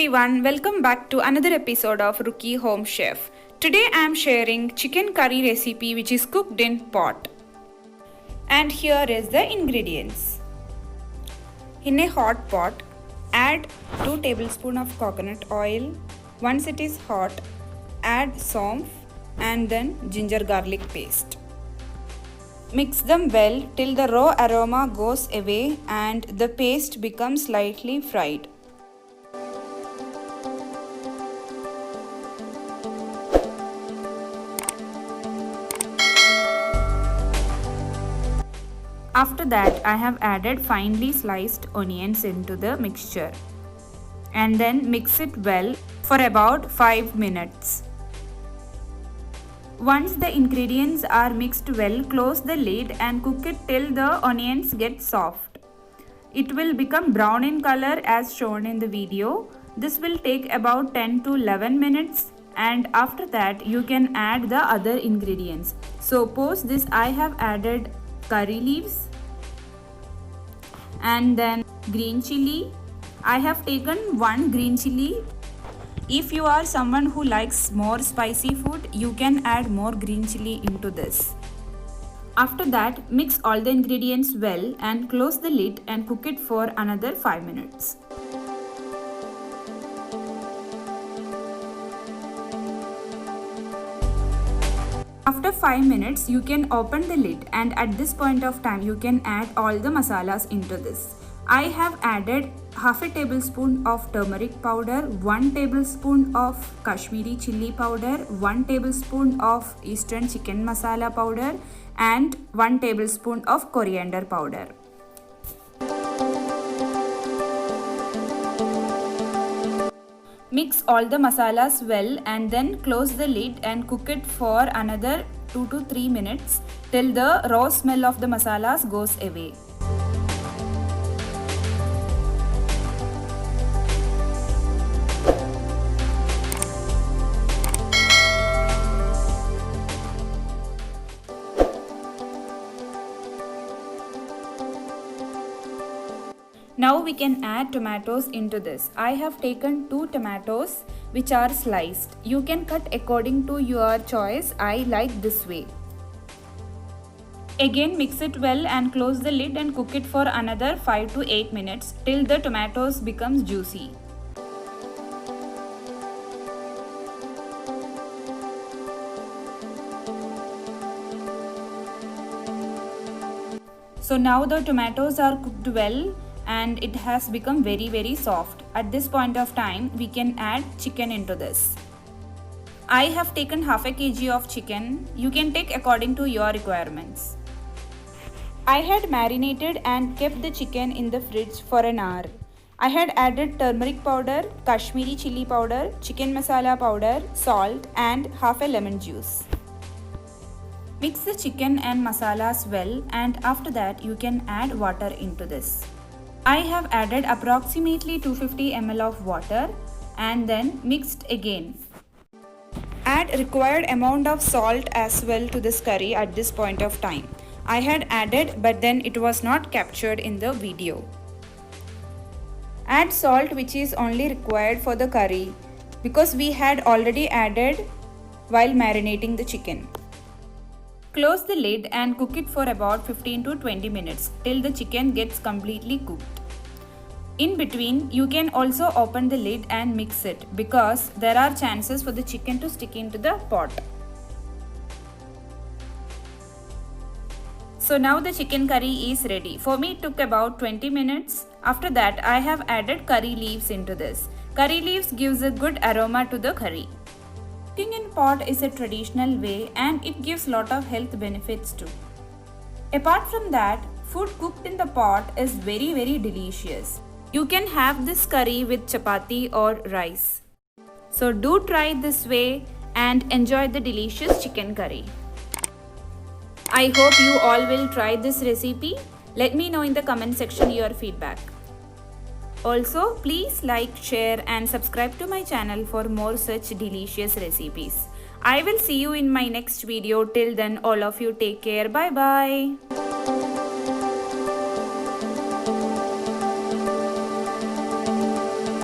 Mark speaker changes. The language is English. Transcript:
Speaker 1: everyone, welcome back to another episode of Rookie Home Chef. Today I am sharing chicken curry recipe which is cooked in pot. And here is the ingredients. In a hot pot, add 2 tablespoons of coconut oil. Once it is hot, add saunf and then ginger garlic paste. Mix them well till the raw aroma goes away and the paste becomes slightly fried. After that, I have added finely sliced onions into the mixture and then mix it well for about 5 minutes. Once the ingredients are mixed well, close the lid and cook it till the onions get soft. It will become brown in color as shown in the video. This will take about 10 to 11 minutes and after that you can add the other ingredients. So post this I have added curry leaves and then green chili. I have taken 1 green chili. If you are someone who likes more spicy food, you can add more green chili into this. After that, mix all the ingredients well and close the lid and cook it for another 5 minutes. After 5 minutes, you can open the lid and at this point of time, you can add all the masalas into this. I have added half a tablespoon of turmeric powder, 1 tablespoon of Kashmiri chili powder, 1 tablespoon of Eastern chicken masala powder and 1 tablespoon of coriander powder. Mix all the masalas well and then close the lid and cook it for another 2 to 3 minutes till the raw smell of the masalas goes away. Now we can add tomatoes into this. I have taken 2 tomatoes which are sliced. You can cut according to your choice. I like this way. Again mix it well and close the lid and cook it for another 5 to 8 minutes till the tomatoes becomes juicy. So now the tomatoes are cooked well and it has become very soft. At this point of time, we can add chicken into this. I have taken half a kg of chicken. You can take according to your requirements. I had marinated and kept the chicken in the fridge for an hour. I had added turmeric powder, Kashmiri chili powder, chicken masala powder, salt and half a lemon juice. Mix the chicken and masalas well and after that you can add water into this. I have added approximately 250 ml of water and then mixed again. Add required amount of salt as well to this curry at this point of time. I had added but then it was not captured in the video. Add salt which is only required for the curry because we had already added while marinating the chicken. Close the lid and cook it for about 15 to 20 minutes till the chicken gets completely cooked. In between, you can also open the lid and mix it because there are chances for the chicken to stick into the pot. So now the chicken curry is ready. For me it took about 20 minutes. After that I have added curry leaves into this. Curry leaves gives a good aroma to the curry. Cooking in pot is a traditional way and it gives lot of health benefits too. Apart from that, food cooked in the pot is very delicious. You can have this curry with chapati or rice. So do try this way and enjoy the delicious chicken curry. I hope you all will try this recipe. Let me know in the comment section your feedback. Also, please like, share and subscribe to my channel for more such delicious recipes. I will see you in my next video. Till then, all of you take care. Bye bye.